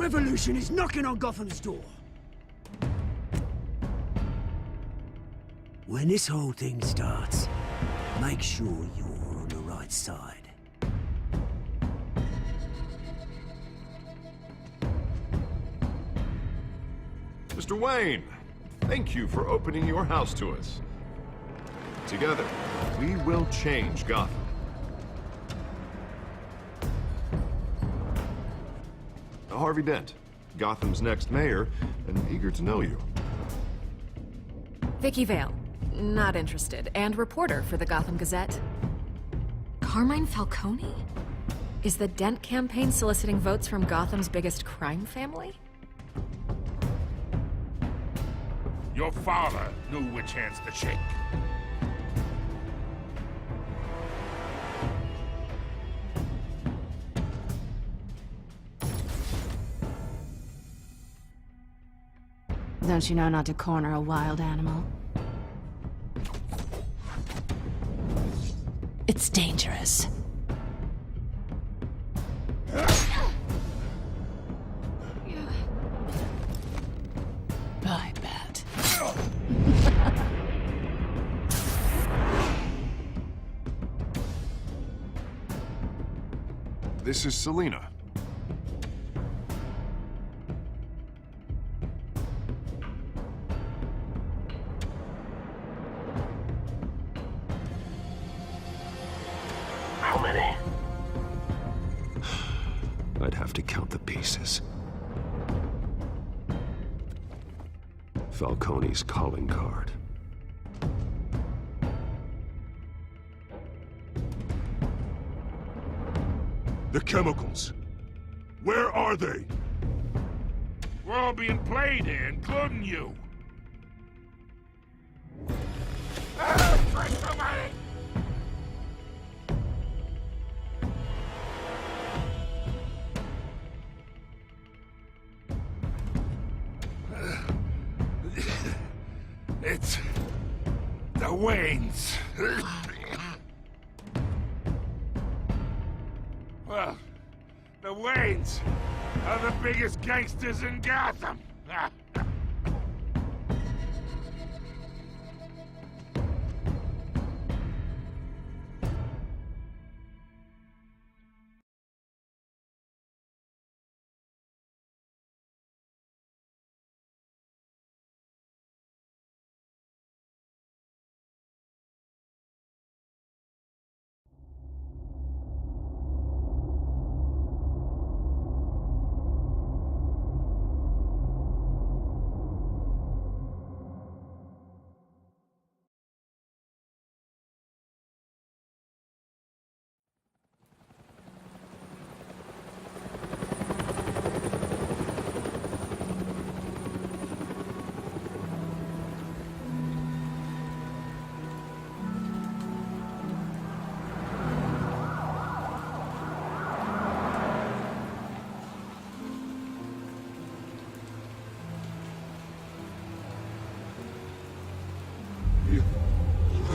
revolution is knocking on Gotham's door. When this whole thing starts, make sure you're on the right side. Mr. Wayne, thank you for opening your house to us. Together, we will change Gotham. Harvey Dent, Gotham's next mayor, and eager to know you. Vicky Vale, not interested, and reporter for the Gotham Gazette. Carmine Falcone? Is the Dent campaign soliciting votes from Gotham's biggest crime family? Your father knew which hands to shake. Don't you know not to corner a wild animal? It's dangerous. I bet. This is Selina. How many? I'd have to count the pieces. Falcone's calling card. The chemicals. Where are they? We're all being played here, including you. It's the Waynes. Well, the Waynes are the biggest gangsters in Gotham.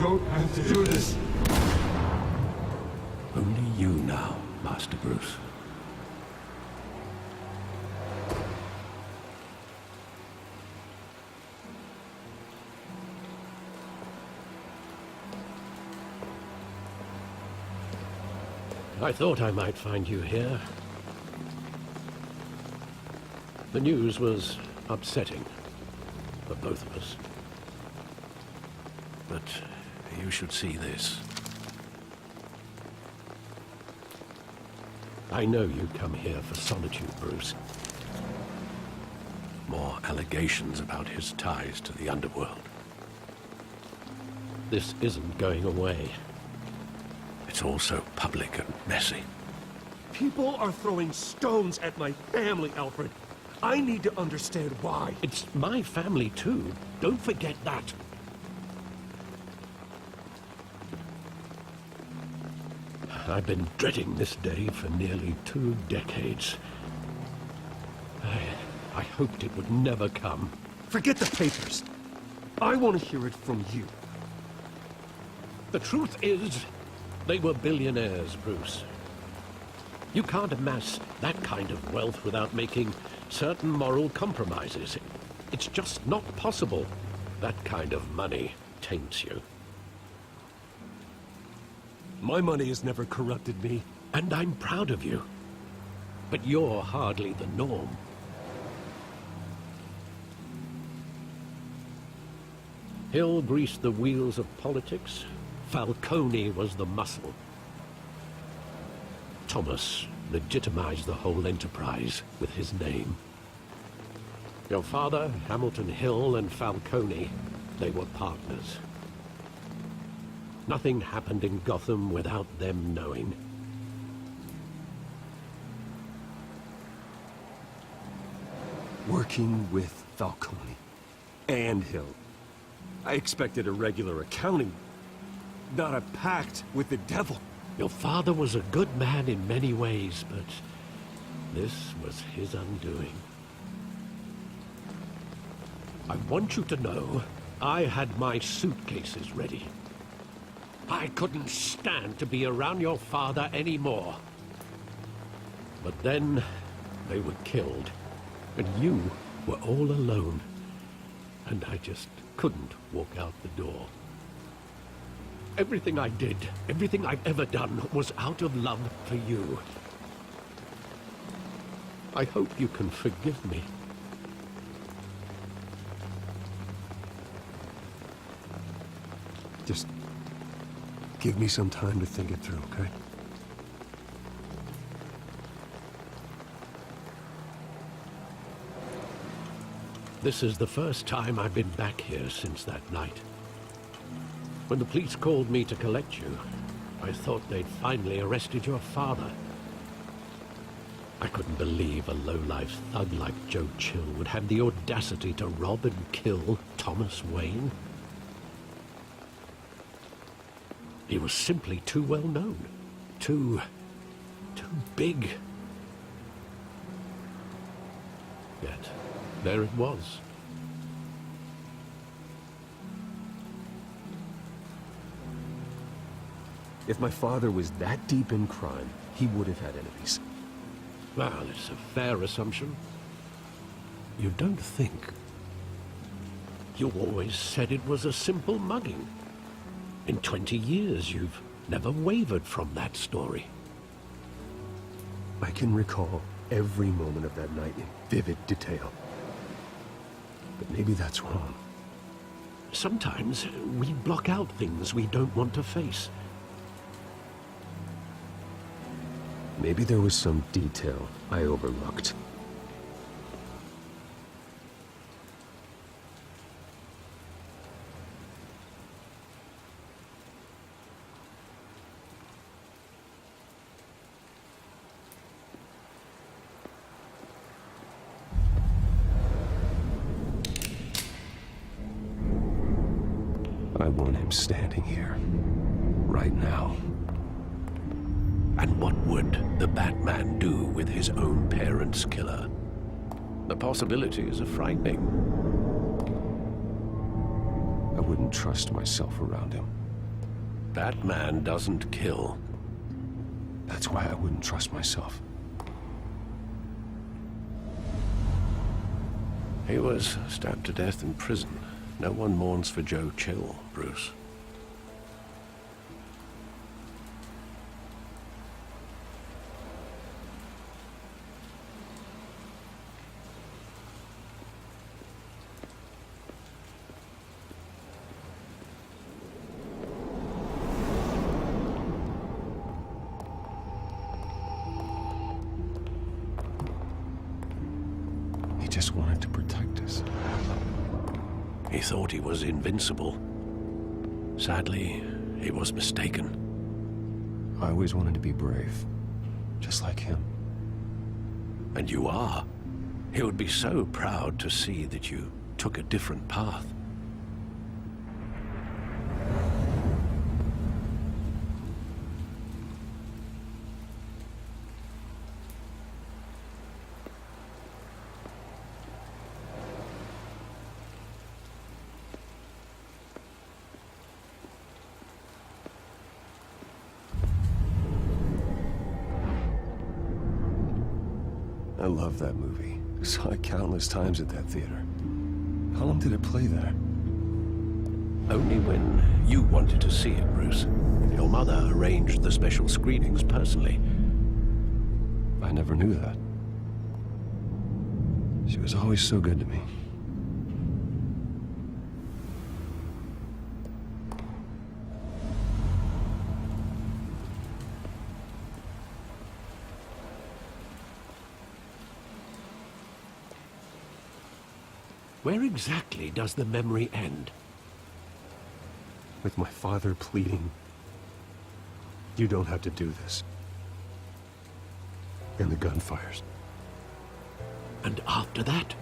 Don't have to do this. Only you now, Master Bruce. I thought I might find you here. The news was upsetting for both of us. But you should see this. I know you come here for solitude, Bruce. More allegations about his ties to the underworld. This isn't going away. It's all so public and messy. People are throwing stones at my family, Alfred. I need to understand why. It's my family, too. Don't forget that. I've been dreading this day for nearly 2 decades. I hoped it would never come. Forget the papers. I want to hear it from you. The truth is, they were billionaires, Bruce. You can't amass that kind of wealth without making certain moral compromises. It's just not possible. That kind of money taints you. My money has never corrupted me. And I'm proud of you. But you're hardly the norm. Hill greased the wheels of politics. Falcone was the muscle. Thomas legitimized the whole enterprise with his name. Your father, Hamilton Hill, and Falcone, they were partners. Nothing happened in Gotham without them knowing. Working with Falcone and Hill. I expected a regular accounting, not a pact with the devil. Your father was a good man in many ways, but this was his undoing. I want you to know, I had my suitcases ready. I couldn't stand to be around your father anymore. But then, they were killed, and you were all alone. And I just couldn't walk out the door. Everything I did, everything I've ever done, was out of love for you. I hope you can forgive me. Just give me some time to think it through, okay? This is the first time I've been back here since that night. When the police called me to collect you, I thought they'd finally arrested your father. I couldn't believe a low-life thug like Joe Chill would have the audacity to rob and kill Thomas Wayne. He was simply too well known. Too big. Yet, there it was. If my father was that deep in crime, he would have had enemies. Well, it's a fair assumption. You don't think. You always said it was a simple mugging. In 20 years, you've never wavered from that story. I can recall every moment of that night in vivid detail. But maybe that's wrong. Sometimes we block out things we don't want to face. Maybe there was some detail I overlooked. I want him standing here, right now. And what would the Batman do with his own parents' killer? The possibilities are frightening. I wouldn't trust myself around him. Batman doesn't kill. That's why I wouldn't trust myself. He was stabbed to death in prison. No one mourns for Joe Chill, Bruce. He just wanted to protect us. He thought he was invincible. Sadly, he was mistaken. I always wanted to be brave, just like him. And you are. He would be so proud to see that you took a different path. I love that movie. Saw it countless times at that theater. How long did it play there? Only when you wanted to see it, Bruce. Your mother arranged the special screenings personally. I never knew that. She was always so good to me. Where exactly does the memory end? With my father pleading, "You don't have to do this." And the gunfires. And after that?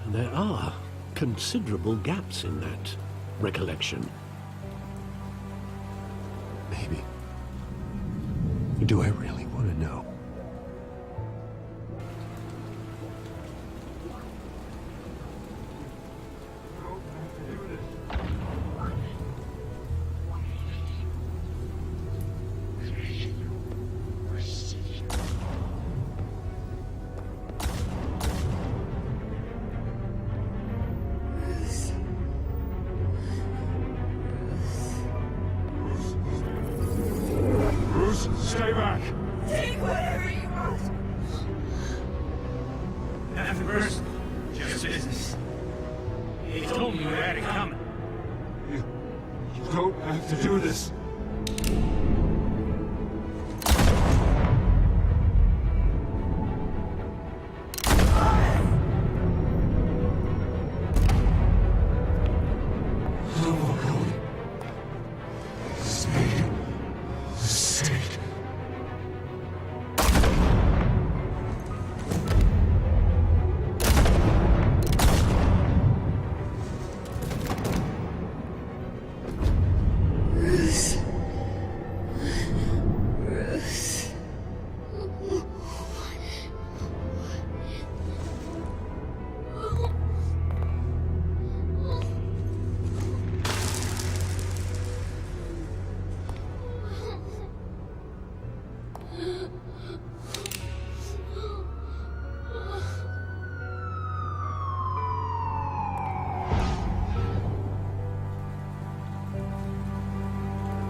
There are considerable gaps in that recollection. Maybe. Do I really want to know? Stay back! Take whatever you want. Nothing personal, just business. He told me we had it coming. You don't have to do this.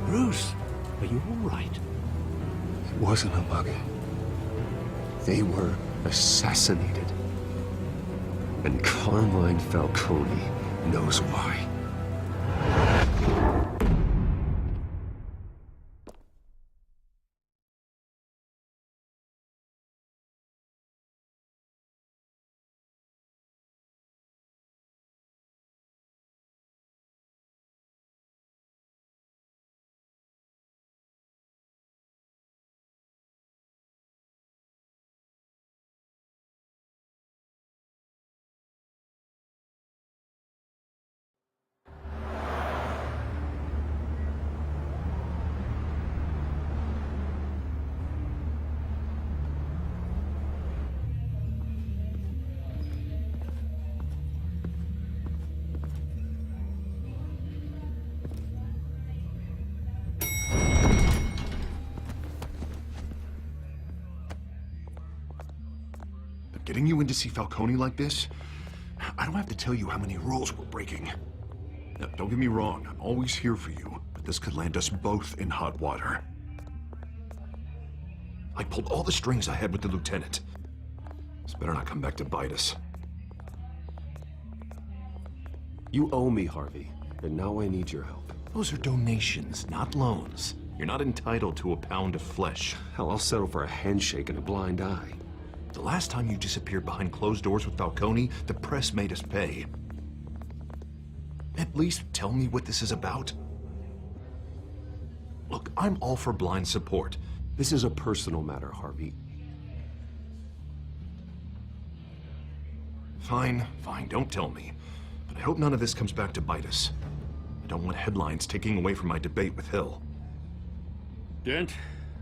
Bruce, are you all right? It wasn't a mugging. They were assassinated. And Carmine Falcone knows why. Getting you in to see Falcone like this? I don't have to tell you how many rules we're breaking. Now, don't get me wrong, I'm always here for you, but this could land us both in hot water. I pulled all the strings I had with the lieutenant. This better not come back to bite us. You owe me, Harvey, and now I need your help. Those are donations, not loans. You're not entitled to a pound of flesh. Hell, I'll settle for a handshake and a blind eye. The last time you disappeared behind closed doors with Falcone, the press made us pay. At least tell me what this is about. Look, I'm all for blind support. This is a personal matter, Harvey. Fine, don't tell me. But I hope none of this comes back to bite us. I don't want headlines taking away from my debate with Hill. Dent,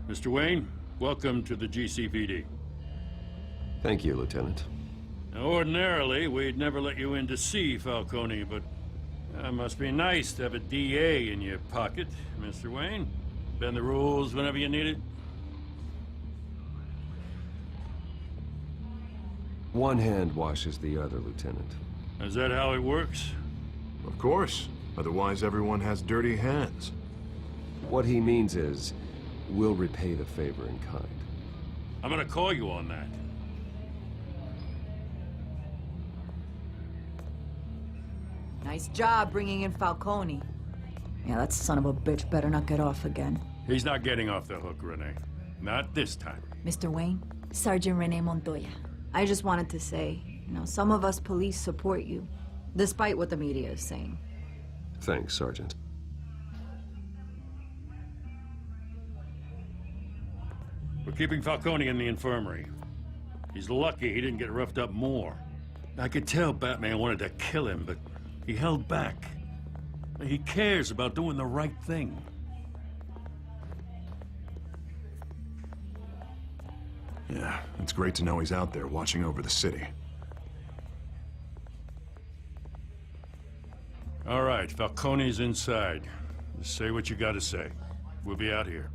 Mr. Wayne, welcome to the GCPD. Thank you, Lieutenant. Now, ordinarily, we'd never let you in to see Falcone, but it must be nice to have a DA in your pocket, Mr. Wayne. Bend the rules whenever you need it? One hand washes the other, Lieutenant. Is that how it works? Of course. Otherwise, everyone has dirty hands. What he means is, we'll repay the favor in kind. I'm gonna call you on that. Nice job bringing in Falcone. Yeah, that son of a bitch better not get off again. He's not getting off the hook, Renee. Not this time. Mr. Wayne, Sergeant Renee Montoya. I just wanted to say, some of us police support you, despite what the media is saying. Thanks, Sergeant. We're keeping Falcone in the infirmary. He's lucky he didn't get roughed up more. I could tell Batman wanted to kill him, but he held back. He cares about doing the right thing. Yeah, it's great to know he's out there watching over the city. All right, Falcone's inside. Just say what you gotta say. We'll be out here.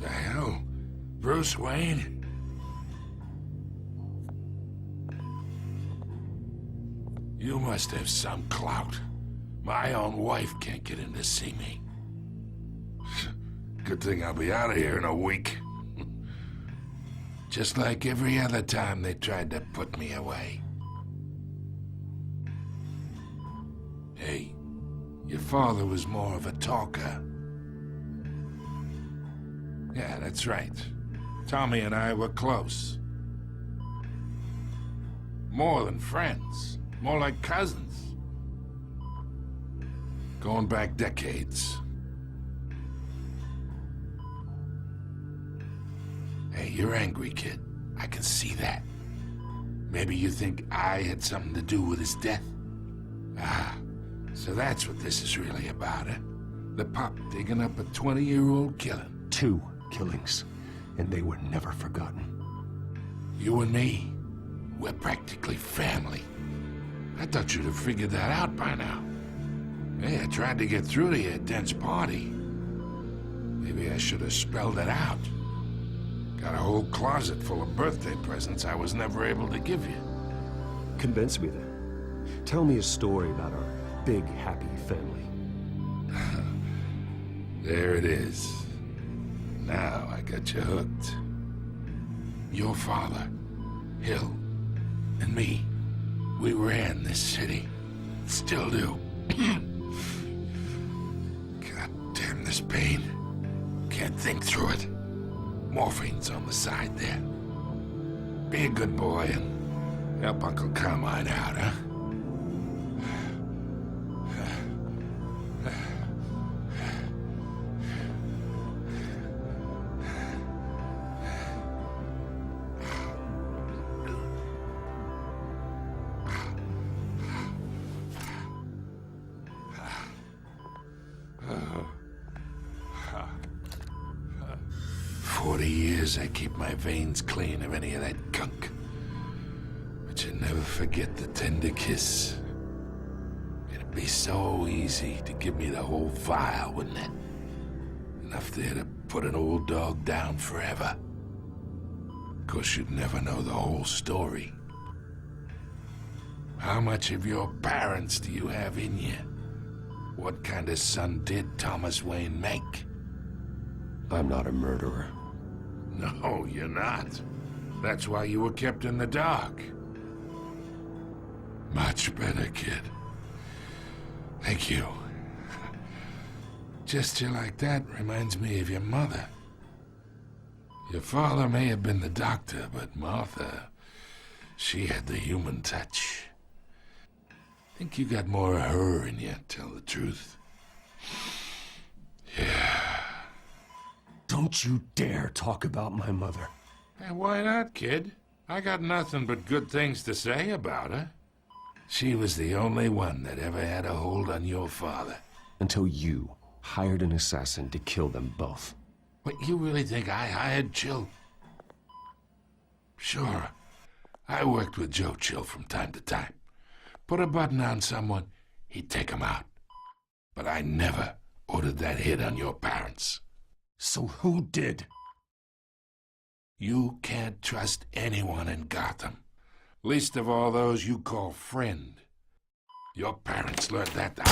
The hell? Bruce Wayne? You must have some clout. My own wife can't get in to see me. Good thing I'll be out of here in a week. Just like every other time they tried to put me away. Hey, your father was more of a talker. Yeah, that's right. Tommy and I were close. More than friends. More like cousins. Going back decades. Hey, you're angry, kid. I can see that. Maybe you think I had something to do with his death? Ah, so that's what this is really about, huh? The pop digging up a 20-year-old killing. 2 killings, and they were never forgotten. You and me, we're practically family. I thought you'd have figured that out by now. Hey, I tried to get through to you at Dent's party. Maybe I should have spelled it out. Got a whole closet full of birthday presents I was never able to give you. Convince me then. Tell me a story about our big, happy family. There it is. Now I got you hooked. Your father, Hill, and me, we ran this city. Still do. God damn this pain. Can't think through it. Morphine's on the side there. Be a good boy and help Uncle Carmine out, huh? I keep my veins clean of any of that gunk. But you never forget the tender kiss. It'd be so easy to give me the whole vial, wouldn't it? Enough there to put an old dog down forever. Of course, you'd never know the whole story. How much of your parents do you have in you? What kind of son did Thomas Wayne make? I'm not a murderer. No, you're not. That's why you were kept in the dark. Much better, kid. Thank you. Gesture like that reminds me of your mother. Your father may have been the doctor, but Martha, she had the human touch. Think you got more of her in you, tell the truth. Yeah. Don't you dare talk about my mother. Hey, why not, kid? I got nothing but good things to say about her. She was the only one that ever had a hold on your father. Until you hired an assassin to kill them both. What, you really think I hired Chill? Sure. I worked with Joe Chill from time to time. Put a button on someone, he'd take him out. But I never ordered that hit on your parents. So who did? You can't trust anyone in Gotham. Least of all those you call friend. Your parents learned that the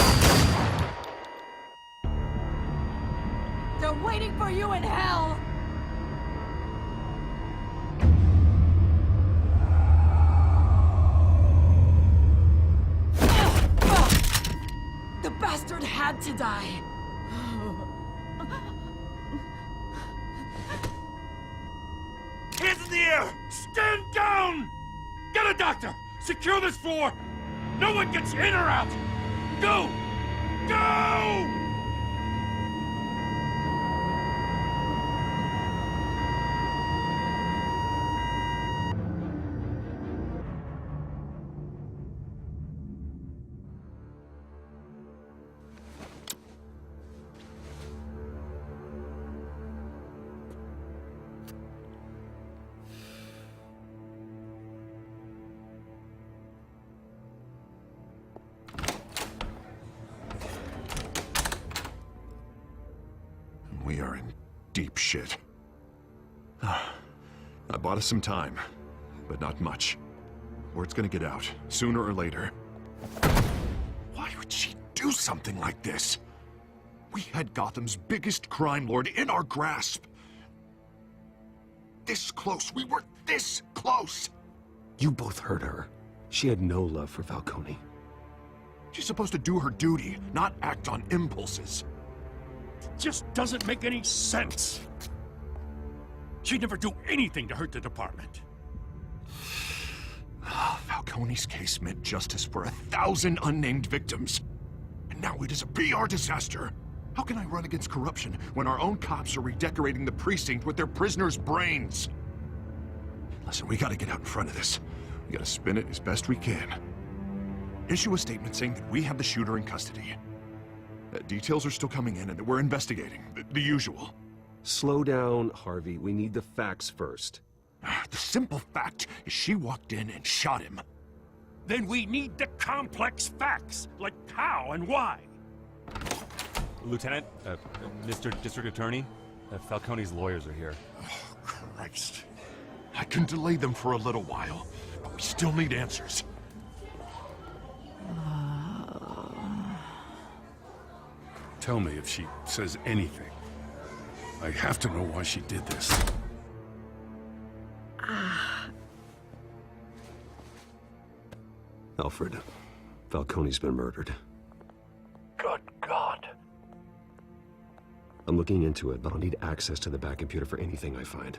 They're waiting for you in hell! The bastard had to die. Hands in the air! Stand down! Get a doctor! Secure this floor! No one gets in or out! Go! Go! We are in deep shit. I bought us some time, but not much. Word's gonna get out, sooner or later. Why would she do something like this? We had Gotham's biggest crime lord in our grasp. This close, we were this close! You both hurt her. She had no love for Falcone. She's supposed to do her duty, not act on impulses. Just doesn't make any sense. She'd never do anything to hurt the department. Falcone's case meant justice for 1,000 unnamed victims. And now it is a PR disaster. How can I run against corruption when our own cops are redecorating the precinct with their prisoners' brains? Listen, we gotta get out in front of this. We gotta spin it as best we can. Issue a statement saying that we have the shooter in custody. Details are still coming in and we're investigating. The usual. Slow down, Harvey. We need the facts first. The simple fact is she walked in and shot him. Then we need the complex facts, like how and why. Lieutenant, Mr. District Attorney, Falcone's lawyers are here. Oh, Christ. I can delay them for a little while, but we still need answers. Tell me if she says anything. I have to know why she did this. Alfred, Falcone's been murdered. Good God. I'm looking into it, but I'll need access to the back computer for anything I find.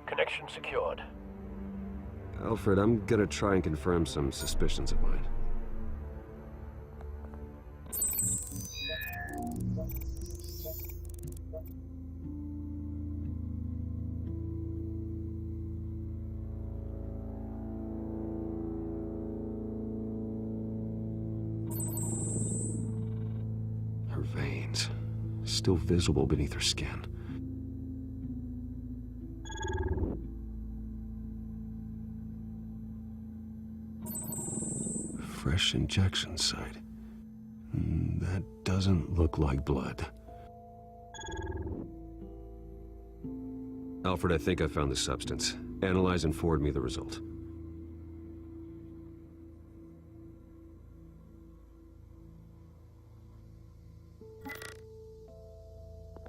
Connection secured. Alfred, I'm gonna try and confirm some suspicions of mine. Her veins, still visible beneath her skin. Fresh injection site. That doesn't look like blood. Alfred, I think I found the substance. Analyze and forward me the result.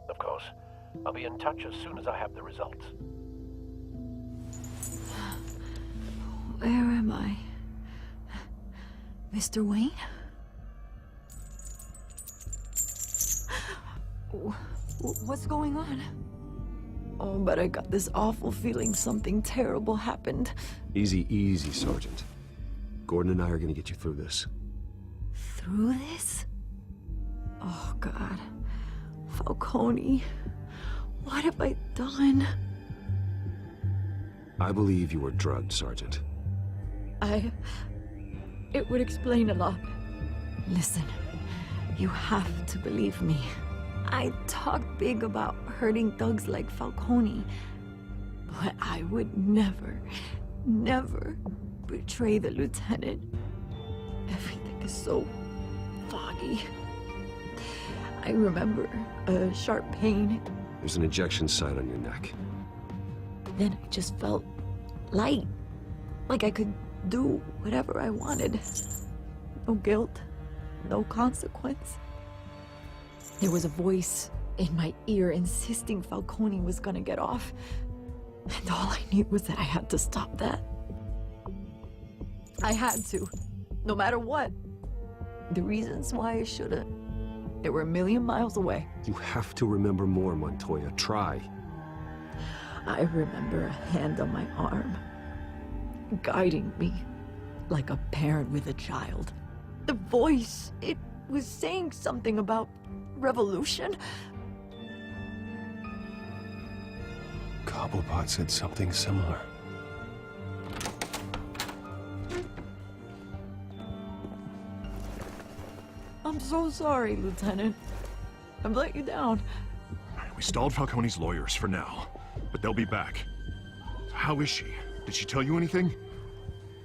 Of course. I'll be in touch as soon as I have the results. Where am I? Mr. Wayne? What's going on? Oh, but I got this awful feeling something terrible happened. Easy, easy, Sergeant. Gordon and I are gonna get you through this. Through this? Oh, God. Falcone. What have I done? I believe you were drugged, Sergeant. It would explain a lot. Listen, you have to believe me. I talked big about hurting thugs like Falcone, but I would never, never betray the lieutenant. Everything is so foggy. I remember a sharp pain. There's an injection site on your neck. Then I just felt light, like I could do whatever I wanted. No guilt, no consequence. There was a voice in my ear insisting Falcone was gonna get off. And all I knew was that I had to stop that. I had to, no matter what. The reasons why I shouldn't, they were a million miles away. You have to remember more, Montoya. Try. I remember a hand on my arm, guiding me like a parent with a child. The voice, it was saying something about revolution. Cobblepot said something similar. I'm so sorry, Lieutenant. I've let you down. We stalled Falcone's lawyers for now, but they'll be back. How is she? Did she tell you anything?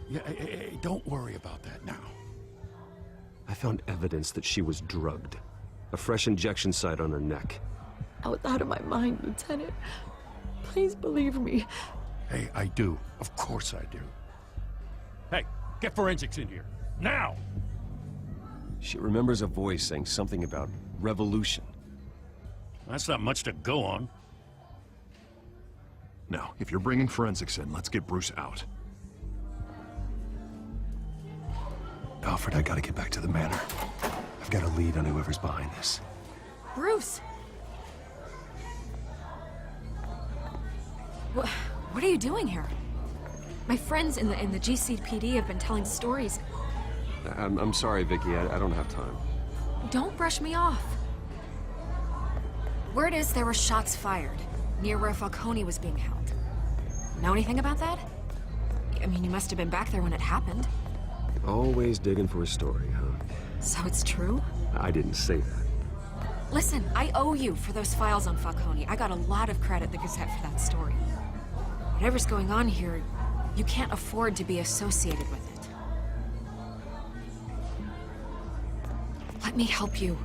Yeah, hey, don't worry about that now. I found evidence that she was drugged. A fresh injection site on her neck. I was out of my mind, Lieutenant. Please believe me. Hey, I do. Of course I do. Hey, get forensics in here. Now! She remembers a voice saying something about revolution. That's not much to go on. Now, if you're bringing forensics in, let's get Bruce out. Alfred, I gotta get back to the manor. I've got a lead on whoever's behind this. Bruce! What are you doing here? My friends in the GCPD have been telling stories. I'm sorry, Vicky. I don't have time. Don't brush me off. Word is there were shots fired near where Falcone was being held. Know anything about that? I mean, you must have been back there when it happened. Always digging for a story, huh? So it's true? I didn't say that. Listen, I owe you for those files on Falcone. I got a lot of credit at the Gazette for that story. Whatever's going on here, you can't afford to be associated with it. Let me help you.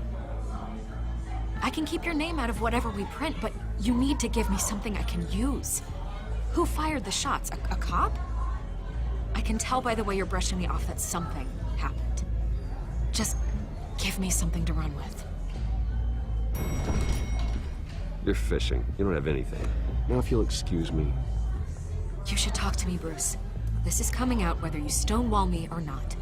I can keep your name out of whatever we print, but you need to give me something I can use. Who fired the shots? A cop? I can tell by the way you're brushing me off that something happened. Just give me something to run with. You're fishing. You don't have anything. Now if you'll excuse me. You should talk to me, Bruce. This is coming out whether you stonewall me or not.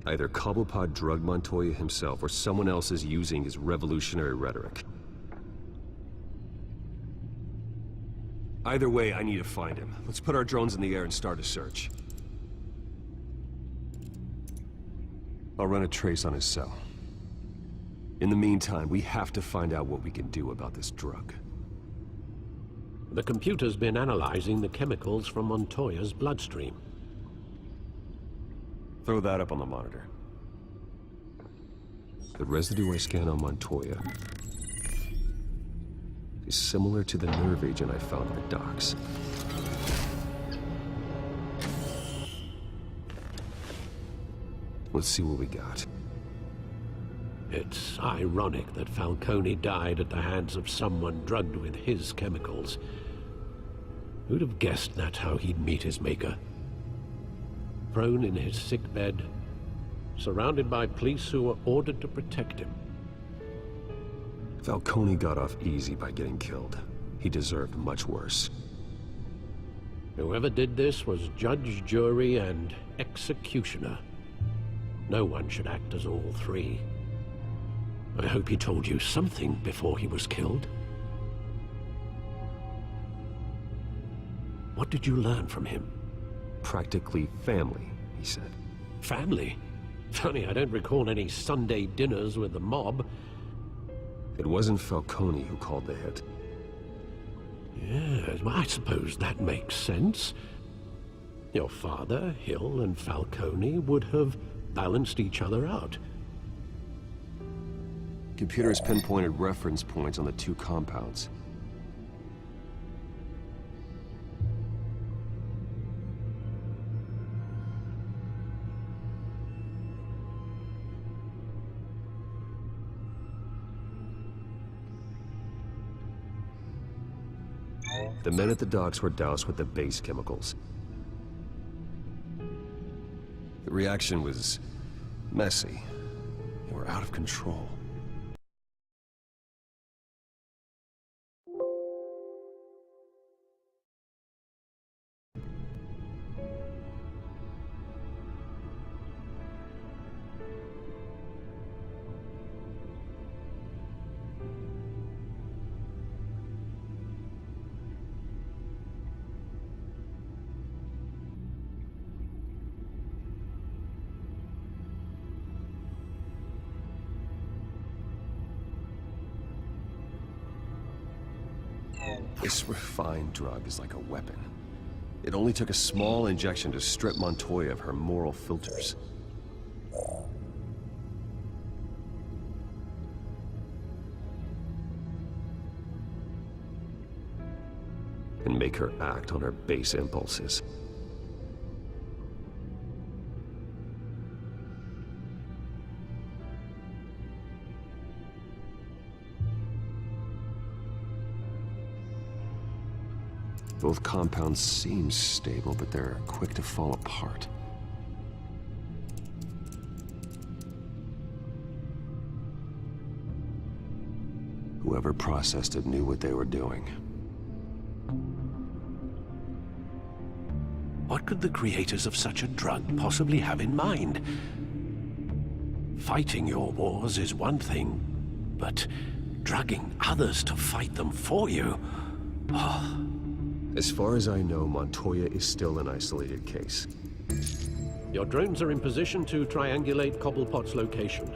Either Cobblepot drugged Montoya himself, or someone else is using his revolutionary rhetoric. Either way, I need to find him. Let's put our drones in the air and start a search. I'll run a trace on his cell. In the meantime, we have to find out what we can do about this drug. The computer's been analyzing the chemicals from Montoya's bloodstream. Throw that up on the monitor. The residue I scanned on Montoya is similar to the nerve agent I found in the docks. Let's see what we got. It's ironic that Falcone died at the hands of someone drugged with his chemicals. Who'd have guessed that's how he'd meet his maker? Prone in his sick bed, surrounded by police who were ordered to protect him. Falcone got off easy by getting killed. He deserved much worse. Whoever did this was judge, jury, and executioner. No one should act as all three. I hope he told you something before he was killed. What did you learn from him? Practically family, he said. Family? Funny, I don't recall any Sunday dinners with the mob. It wasn't Falcone who called the hit. Yes, well, I suppose that makes sense. Your father, Hill, and Falcone would have balanced each other out. Computers pinpointed reference points on the two compounds. The men at the docks were doused with the base chemicals. The reaction was messy. They were out of control. This refined drug is like a weapon. It only took a small injection to strip Montoya of her moral filters. And make her act on her base impulses. Both compounds seem stable, but they're quick to fall apart. Whoever processed it knew what they were doing. What could the creators of such a drug possibly have in mind? Fighting your wars is one thing, but drugging others to fight them for you? Oh. As far as I know, Montoya is still an isolated case. Your drones are in position to triangulate Cobblepot's location.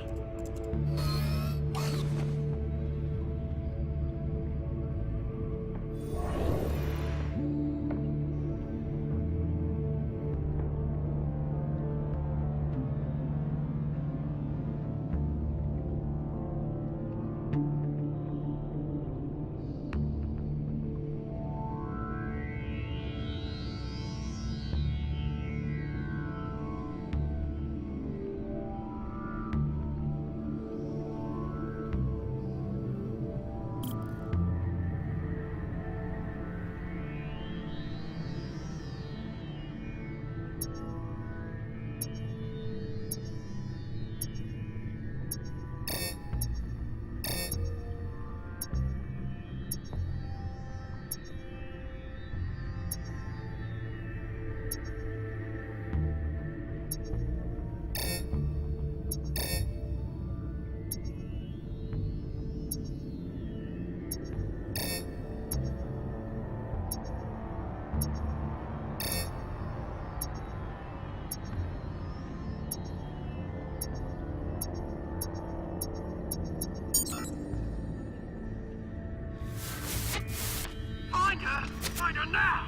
Find her now!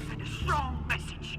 Send a strong message.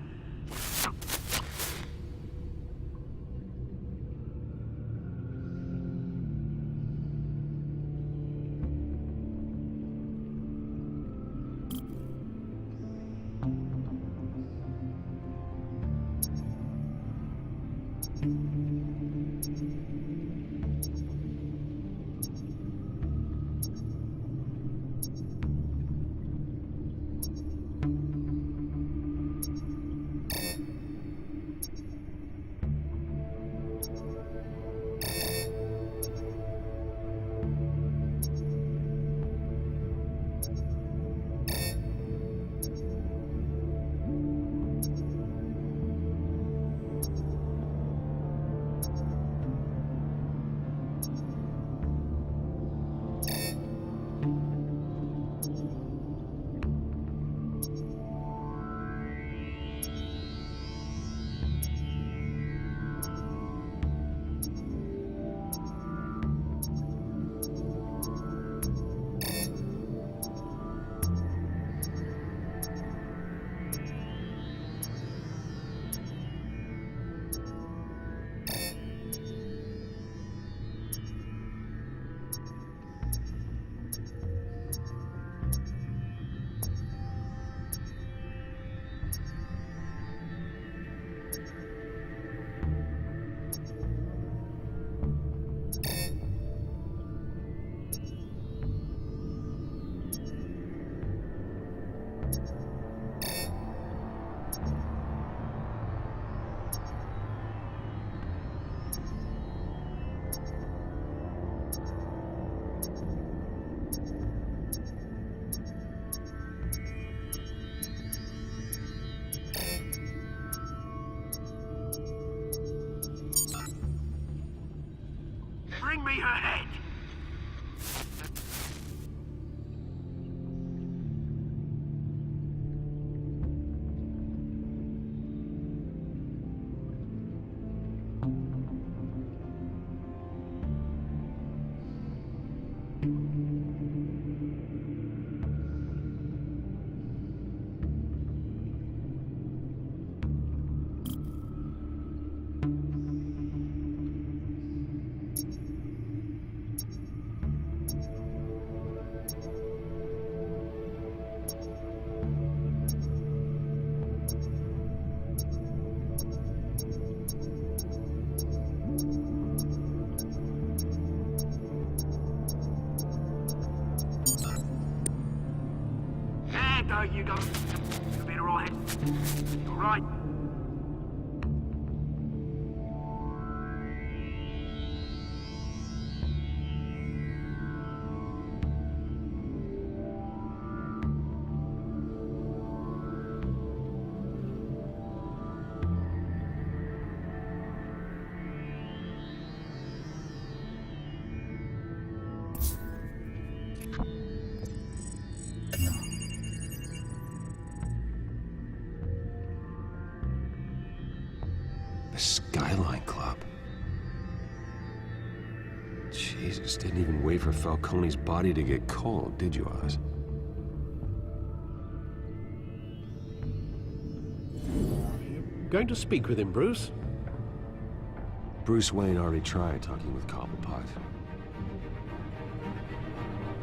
me her head! There you go. You'll be alright. You're right. The Skyline Club. Jesus, didn't even wait for Falcone's body to get cold, did you, Oz? Going to speak with him, Bruce? Bruce Wayne already tried talking with Cobblepot.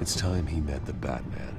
It's time he met the Batman.